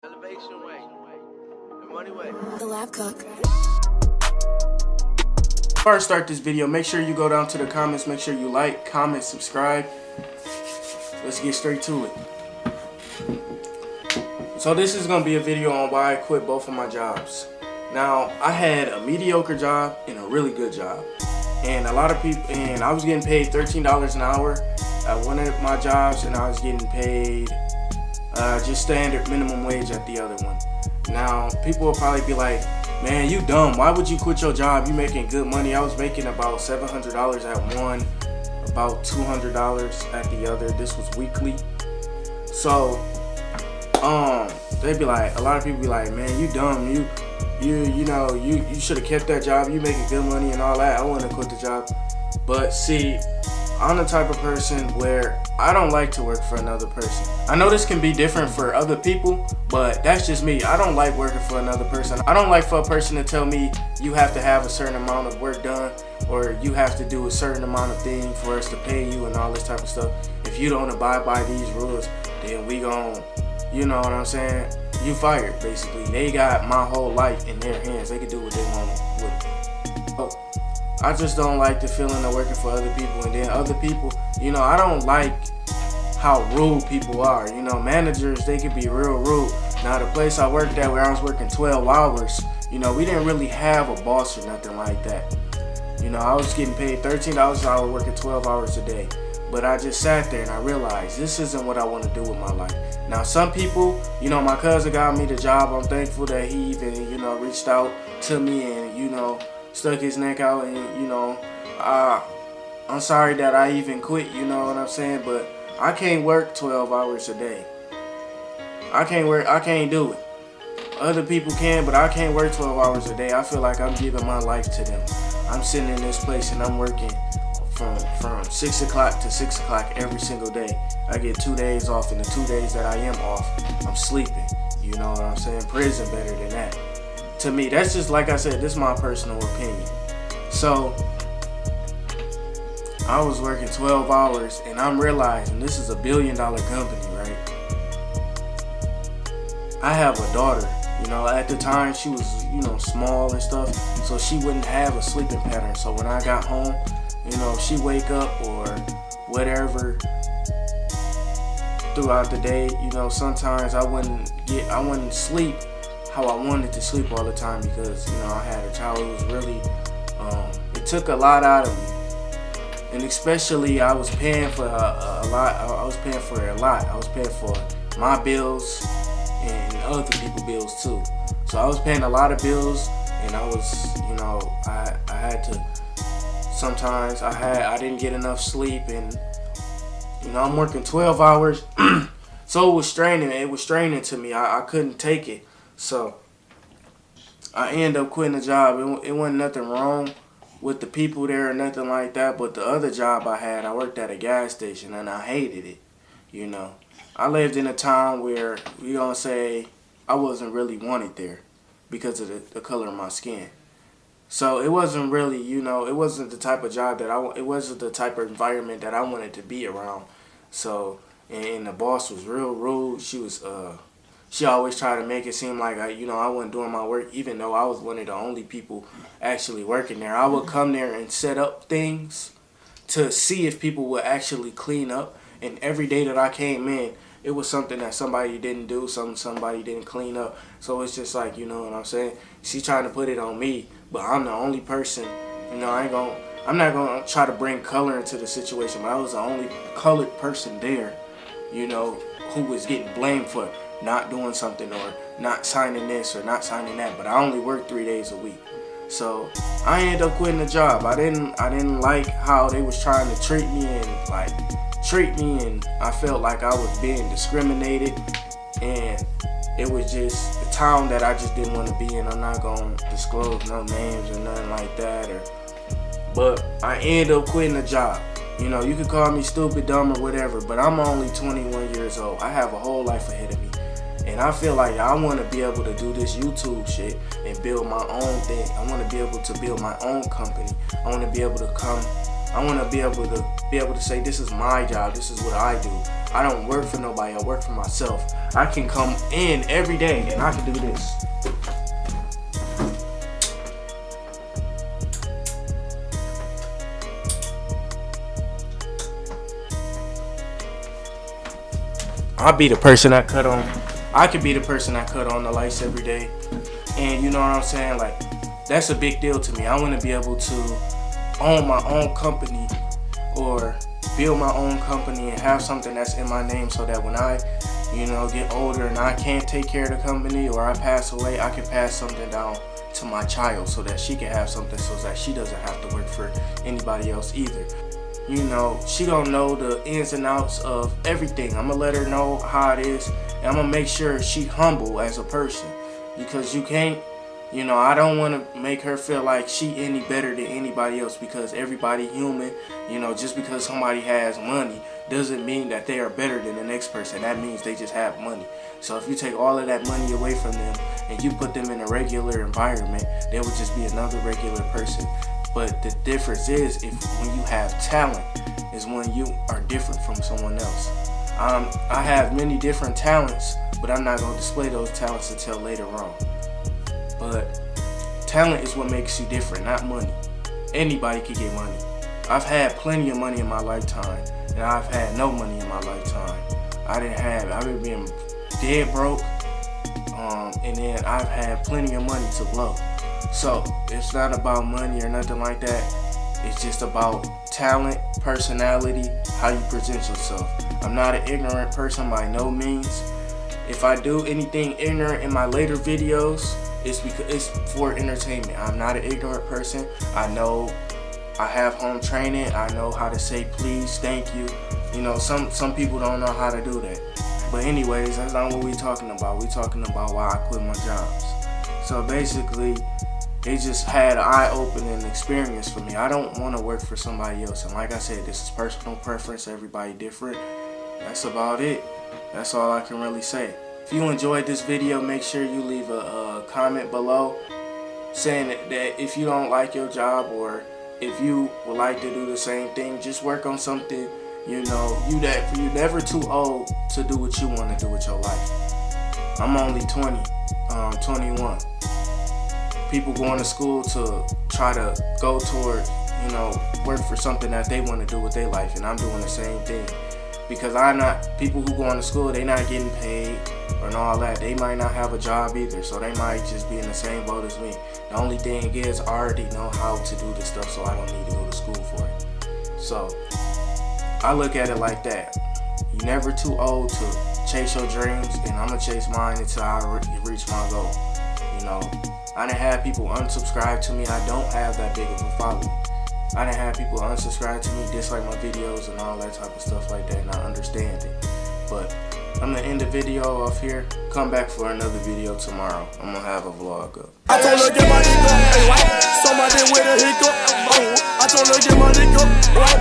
Elevation way. The money way. The Lab Cook. Before I start this video, make sure you go down to the comments, make sure you like, comment, subscribe. Let's get straight to it. So this is going to be a video on why I quit both of my jobs. Now, I had a mediocre job and a really good job. And a lot of people, and I was getting paid $13 an hour at one of my jobs, and I was getting paid just standard minimum wage at the other one. Now, people will probably be like, man, you dumb. Why would you quit your job? You making good money. I was making about $700 at one, about $200 at the other. This was weekly. So, they'd be like, a lot of people be like, man, you dumb. You should have kept that job. You making good money and all that. I wouldn't have quit the job. But see, I'm the type of person where I don't like to work for another person. I know this can be different for other people, but that's just me. I don't like working for another person. I don't like for a person to tell me you have to have a certain amount of work done or you have to do a certain amount of thing for us to pay you and all this type of stuff. If you don't abide by these rules, then we gon', you know what I'm saying? You fired, basically. They got my whole life in their hands. They can do what they want with it. So, I just don't like the feeling of working for other people, and then other people, I don't like how rude people are. Managers, they can be real rude. Now, the place I worked at where I was working 12 hours, we didn't really have a boss or nothing like that. I was getting paid $13 an hour working 12 hours a day. But I just sat there and I realized this isn't what I want to do with my life. Now, some people, my cousin got me the job. I'm thankful that he even, reached out to me and, stuck his neck out and, I'm sorry that I even quit, you know what I'm saying? But I can't work 12 hours a day. I can't do it. Other people can, but I can't work 12 hours a day. I feel like I'm giving my life to them. I'm sitting in this place and I'm working from 6 o'clock to 6 o'clock every single day. I get 2 days off, and the 2 days that I am off, I'm sleeping. You know what I'm saying? Prison better than that. To me, that's just, like I said, this is my personal opinion. So, I was working 12 hours, and I'm realizing this is a $1 billion company, right? I have a daughter. At the time, she was, small and stuff, so she wouldn't have a sleeping pattern. So when I got home, she wake up or whatever throughout the day, sometimes I wouldn't sleep how I wanted to sleep all the time because, I had a child. It was really, it took a lot out of me. And especially I was paying for a lot. I was paying for a lot. I was paying for my bills and other people's bills too. So I was paying a lot of bills, and I was, I had to, sometimes I didn't get enough sleep, and, I'm working 12 hours. So it was straining. It was straining to me. I couldn't take it. So I ended up quitting the job. It wasn't nothing wrong with the people there or nothing like that, but the other job I had, I worked at a gas station, and I hated it. I lived in a town where, say, I wasn't really wanted there because of the color of my skin. So it wasn't really, it wasn't the type of job it wasn't the type of environment that I wanted to be around. So, and the boss was real rude. She always tried to make it seem like I wasn't doing my work, even though I was one of the only people actually working there. I would come there and set up things to see if people would actually clean up. And every day that I came in, it was something that somebody didn't do, somebody didn't clean up. So it's just like, you know what I'm saying? She trying to put it on me, but I'm the only person. I'm not gonna try to bring color into the situation, but I was the only colored person there, who was getting blamed for not doing something or not signing this or not signing that. But I only worked 3 days a week. So I ended up quitting the job. I didn't like how they was trying to treat me, and I felt like I was being discriminated, and it was just a town that I just didn't want to be in. I'm not gonna disclose no names or nothing like that, but I ended up quitting the job. You could call me stupid, dumb, or whatever, but I'm only 21 years old. I have a whole life ahead of me. And I feel like I want to be able to do this YouTube shit and build my own thing. I want to be able to build my own company. I want to be able to say this is my job. This is what I do. I don't work for nobody, I work for myself. I can come in every day and I can do this. I'll be the person I cut on. I could be the person I cut on the lights every day. And you know what I'm saying? Like, that's a big deal to me. I want to be able to own my own company or build my own company and have something that's in my name so that when I, get older and I can't take care of the company or I pass away, I can pass something down to my child so that she can have something so that she doesn't have to work for anybody else either. She gonna know the ins and outs of everything. I'm gonna let her know how it is, and I'm gonna make sure she humble as a person, because you can't, I don't want to make her feel like she any better than anybody else, because everybody human. Just because somebody has money doesn't mean that they are better than the next person. That means they just have money. So if you take all of that money away from them and you put them in a regular environment, they would just be another regular person. But the difference is, when you have talent, is when you are different from someone else. I have many different talents, but I'm not going to display those talents until later on. But talent is what makes you different, not money. Anybody can get money. I've had plenty of money in my lifetime, and I've had no money in my lifetime. I've been being dead broke, and then I've had plenty of money to blow. So it's not about money or nothing like that. It's just about talent, personality, how you present yourself. I'm not an ignorant person by no means. If I do anything ignorant in my later videos, it's because it's for entertainment. I'm not an ignorant person. I know I have home training. I know how to say please, thank you. Some people don't know how to do that. But anyways, that's not what we're talking about. We're talking about why I quit my jobs. So basically, it just had an eye-opening experience for me. I don't want to work for somebody else. And like I said, this is personal preference. Everybody different. That's about it. That's all I can really say. If you enjoyed this video, make sure you leave a comment below saying that if you don't like your job or if you would like to do the same thing, just work on something. You're never too old to do what you want to do with your life. I'm only 21. People going to school to try to go toward, work for something that they want to do with their life, and I'm doing the same thing. Because people who going to school, they not getting paid or all that. They might not have a job either, so they might just be in the same boat as me. The only thing is, I already know how to do this stuff, so I don't need to go to school for it. So I look at it like that. You're never too old to chase your dreams, and I'm gonna chase mine until I reach my goal. I done had people unsubscribe to me. I don't have that big of a following. I done had people unsubscribe to me, dislike my videos and all that type of stuff like that, and I understand it. But I'm gonna end the video off here. Come back for another video tomorrow. I'm gonna have a vlog up. I told her get my dick up, somebody with a hiccup. I told her get my dick up.